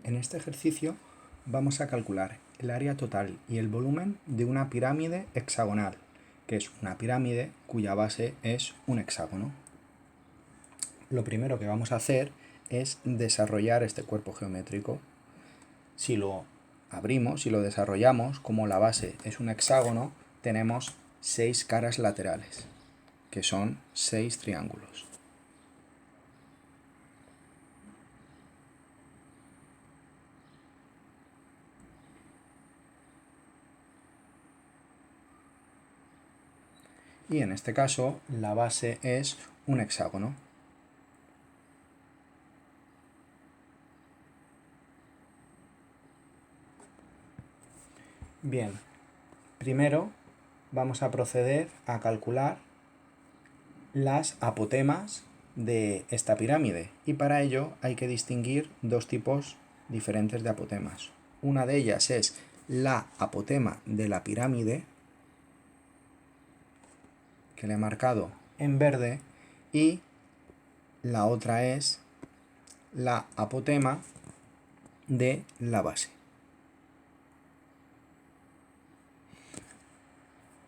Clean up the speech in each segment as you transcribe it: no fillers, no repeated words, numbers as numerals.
En este ejercicio vamos a calcular el área total y el volumen de una pirámide hexagonal, que es una pirámide cuya base es un hexágono. Lo primero que vamos a hacer es desarrollar este cuerpo geométrico. Si lo abrimos, si lo desarrollamos, como la base es un hexágono, tenemos 6 caras laterales, que son 6 triángulos. Y en este caso la base es un hexágono. Bien, primero vamos a proceder a calcular las apotemas de esta pirámide, y para ello hay que distinguir dos tipos diferentes de apotemas. Una de ellas es la apotema de la pirámide, que le he marcado en verde, y la otra es la apotema de la base.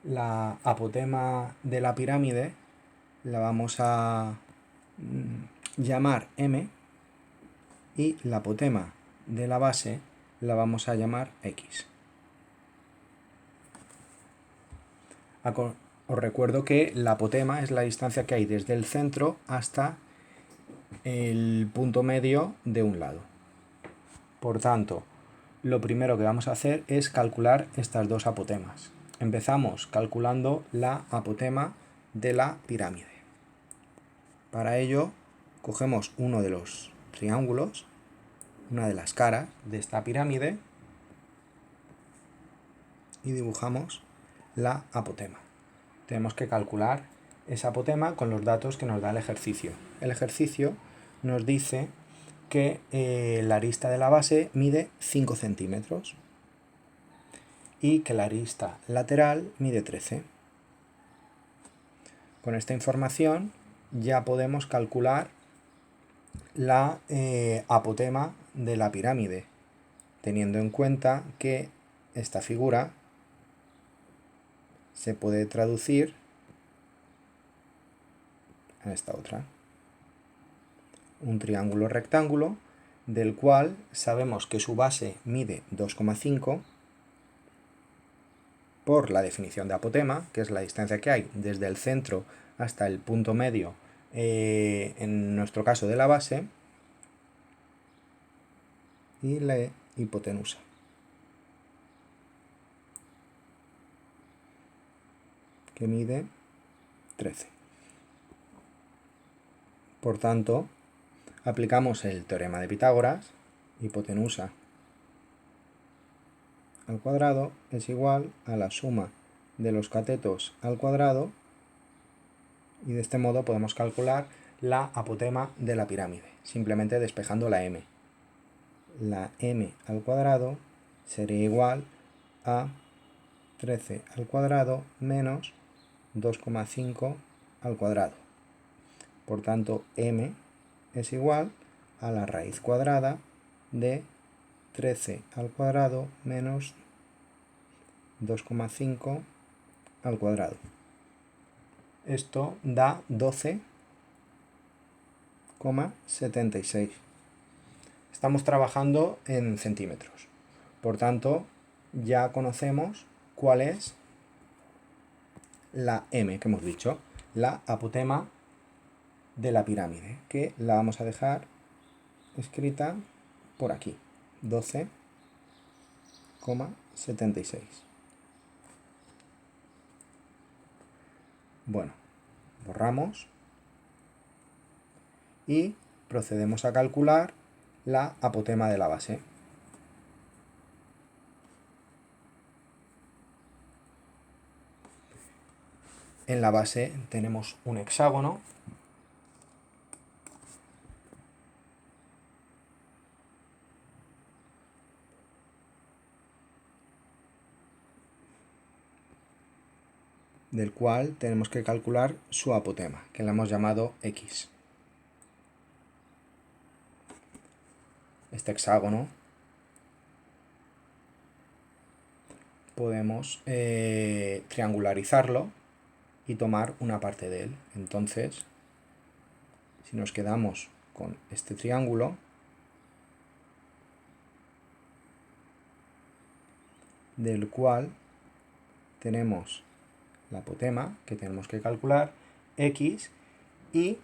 La apotema de la pirámide la vamos a llamar M, y la apotema de la base la vamos a llamar X. Os recuerdo que la apotema es la distancia que hay desde el centro hasta el punto medio de un lado. Por tanto, lo primero que vamos a hacer es calcular estas dos apotemas. Empezamos calculando la apotema de la pirámide. Para ello, cogemos uno de los triángulos, una de las caras de esta pirámide, y dibujamos la apotema. Tenemos que calcular esa apotema con los datos que nos da el ejercicio. El ejercicio nos dice que la arista de la base mide 5 centímetros y que la arista lateral mide 13. Con esta información ya podemos calcular la apotema de la pirámide, teniendo en cuenta que esta figura se puede traducir a esta otra. Un triángulo rectángulo del cual sabemos que su base mide 2,5 por la definición de apotema, que es la distancia que hay desde el centro hasta el punto medio, en nuestro caso de la base, y la hipotenusa. Que mide 13. Por tanto, aplicamos el teorema de Pitágoras. Hipotenusa al cuadrado es igual a la suma de los catetos al cuadrado, y de este modo podemos calcular la apotema de la pirámide, simplemente despejando la m. La m al cuadrado sería igual a 13 al cuadrado menos 2,5 al cuadrado. Por tanto, m es igual a la raíz cuadrada de 13 al cuadrado menos 2,5 al cuadrado. Esto da 12,76. Estamos trabajando en centímetros. Por tanto, ya conocemos cuál es la m que hemos dicho, la apotema de la pirámide, que la vamos a dejar escrita por aquí, 12,76. Bueno, borramos y procedemos a calcular la apotema de la base. En la base tenemos un hexágono del cual tenemos que calcular su apotema, que la hemos llamado X. Este hexágono podemos triangularizarlo y tomar una parte de él. Entonces, si nos quedamos con este triángulo, del cual tenemos la apotema que tenemos que calcular, x, y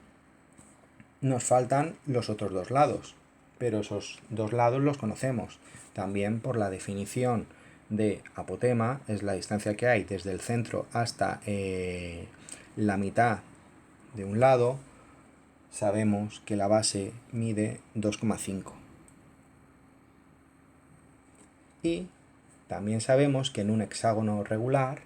nos faltan los otros dos lados, pero esos dos lados los conocemos también por la definición de apotema, es la distancia que hay desde el centro hasta la mitad de un lado. Sabemos que la base mide 2,5. Y también sabemos que en un hexágono regular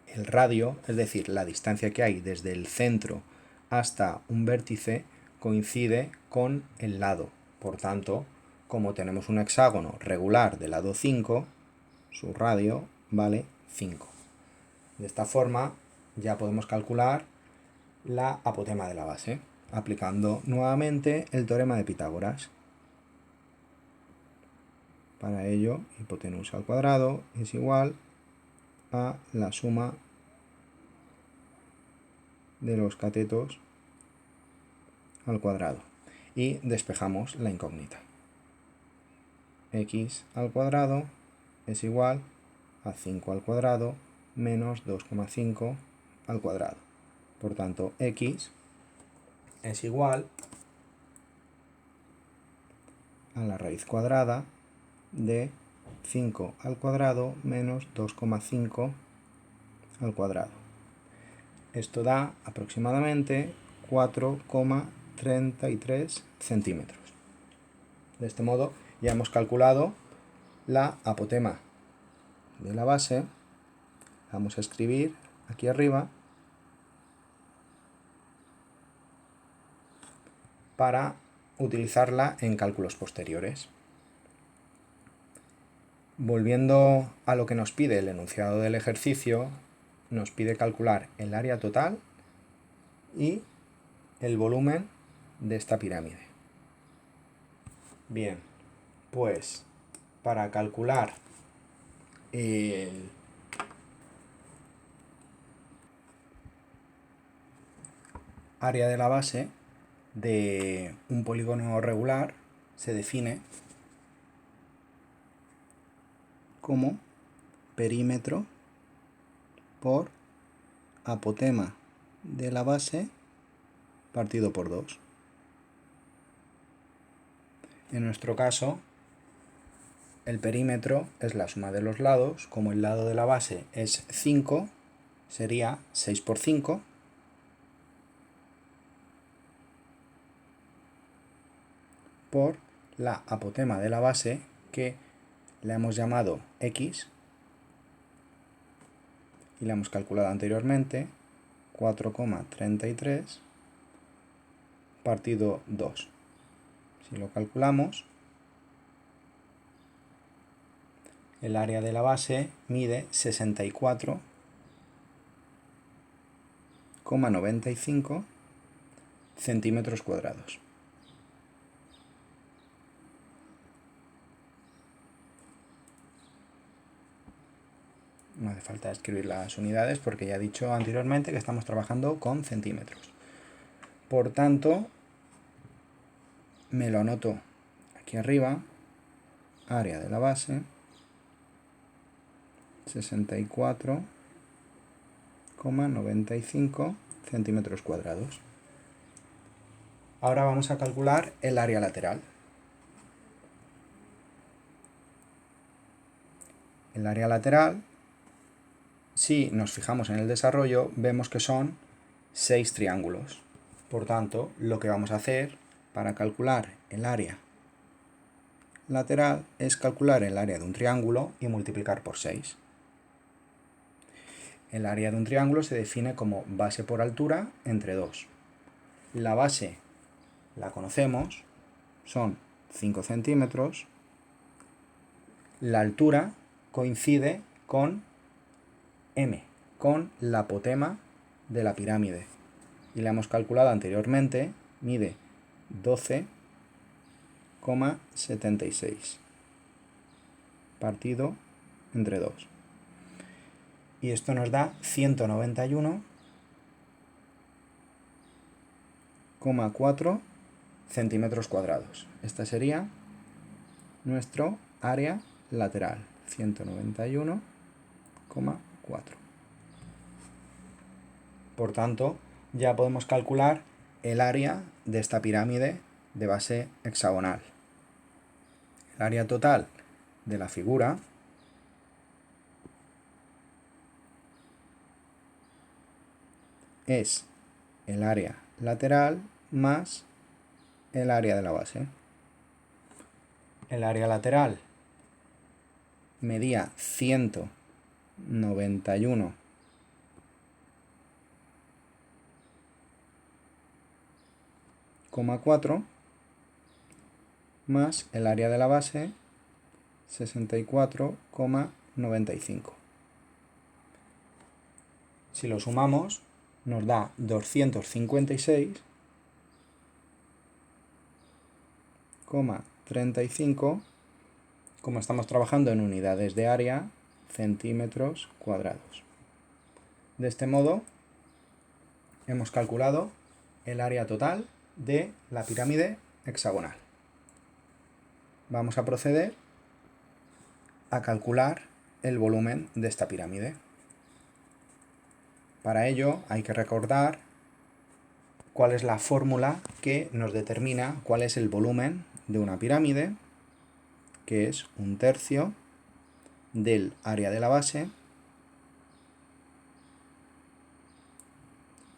el radio, es decir, la distancia que hay desde el centro hasta un vértice, coincide con el lado. Por tanto, como tenemos un hexágono regular de lado 5, su radio vale 5. De esta forma ya podemos calcular la apotema de la base, aplicando nuevamente el teorema de Pitágoras. Para ello, hipotenusa al cuadrado es igual a la suma de los catetos al cuadrado. Y despejamos la incógnita. X al cuadrado es igual a 5 al cuadrado menos 2,5 al cuadrado. Por tanto, x es igual a la raíz cuadrada de 5 al cuadrado menos 2,5 al cuadrado. Esto da aproximadamente 4,33 centímetros. De este modo ya hemos calculado la apotema de la base. Vamos a escribir aquí arriba para utilizarla en cálculos posteriores. Volviendo a lo que nos pide el enunciado del ejercicio, nos pide calcular el área total y el volumen de esta pirámide. Bien, pues para calcular el área de la base de un polígono regular se define como perímetro por apotema de la base partido por 2. En nuestro caso, el perímetro es la suma de los lados. Como el lado de la base es 5, sería 6 por 5. Por la apotema de la base, que la hemos llamado x y la hemos calculado anteriormente, 4,33 partido 2. Si lo calculamos, el área de la base mide 64,95 centímetros cuadrados. No hace falta escribir las unidades porque ya he dicho anteriormente que estamos trabajando con centímetros. Por tanto, me lo anoto aquí arriba, área de la base, 64,95 centímetros cuadrados. Ahora vamos a calcular el área lateral. El área lateral, si nos fijamos en el desarrollo, vemos que son 6 triángulos. Por tanto, lo que vamos a hacer para calcular el área lateral es calcular el área de un triángulo y multiplicar por 6. El área de un triángulo se define como base por altura entre 2. La base la conocemos, son 5 centímetros. La altura coincide con m, con la apotema de la pirámide. Y la hemos calculado anteriormente, mide 12,76 partido entre 2. Y esto nos da 191,4 centímetros cuadrados. Esta sería nuestro área lateral, 191,4. Por tanto, ya podemos calcular el área de esta pirámide de base hexagonal. El área total de la figura es el área lateral más el área de la base. El área lateral medía 191,4 más el área de la base 64,95. Si lo sumamos, nos da 256,35, como estamos trabajando en unidades de área, centímetros cuadrados. De este modo, hemos calculado el área total de la pirámide hexagonal. Vamos a proceder a calcular el volumen de esta pirámide. Para ello hay que recordar cuál es la fórmula que nos determina cuál es el volumen de una pirámide, que es 1/3 del área de la base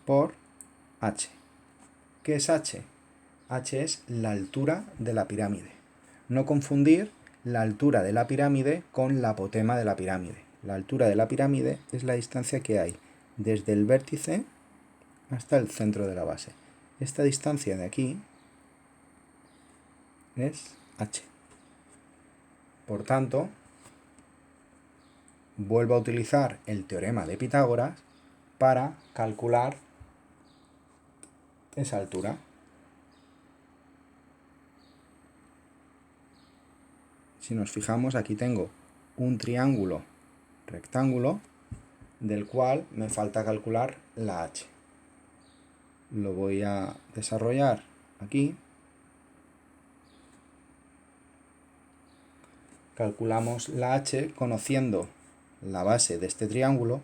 por h. ¿Qué es h? h es la altura de la pirámide. No confundir la altura de la pirámide con la apotema de la pirámide. La altura de la pirámide es la distancia que hay desde el vértice hasta el centro de la base. Esta distancia de aquí es h. Por tanto, vuelvo a utilizar el teorema de Pitágoras para calcular esa altura. Si nos fijamos, aquí tengo un triángulo rectángulo del cual me falta calcular la h. Lo voy a desarrollar aquí. Calculamos la h conociendo la base de este triángulo,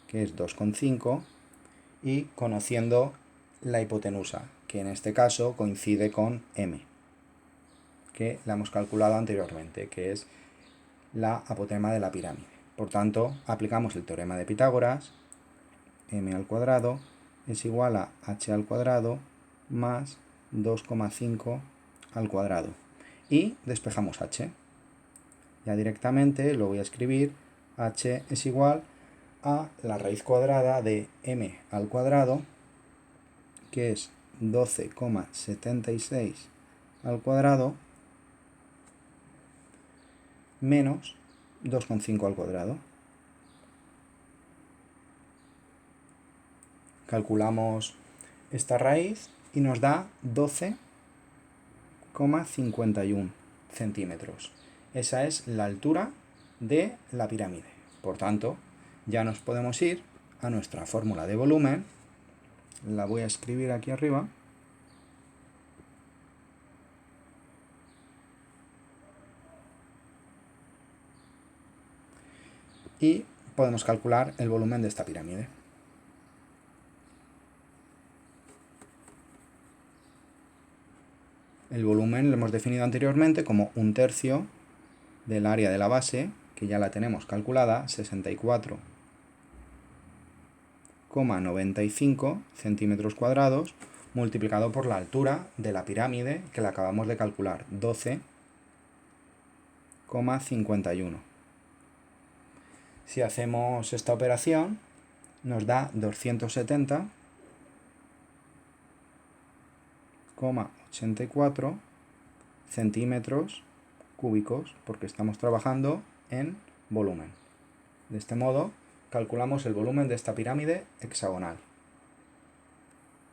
que es 2,5, y conociendo la hipotenusa, que en este caso coincide con m, que la hemos calculado anteriormente, que es la apotema de la pirámide. Por tanto, aplicamos el teorema de Pitágoras, m al cuadrado es igual a h al cuadrado más 2,5 al cuadrado. Y despejamos h. Ya directamente lo voy a escribir, h es igual a la raíz cuadrada de m al cuadrado, que es 12,76 al cuadrado, menos 2,5 al cuadrado. Calculamos esta raíz y nos da 12,51 centímetros. Esa es la altura de la pirámide. Por tanto, ya nos podemos ir a nuestra fórmula de volumen. La voy a escribir aquí arriba. Y podemos calcular el volumen de esta pirámide. El volumen lo hemos definido anteriormente como 1/3 del área de la base, que ya la tenemos calculada, 64,95 centímetros cuadrados, multiplicado por la altura de la pirámide, que la acabamos de calcular, 12,51. Si hacemos esta operación, nos da 270,84 centímetros cúbicos, porque estamos trabajando en volumen. De este modo, calculamos el volumen de esta pirámide hexagonal.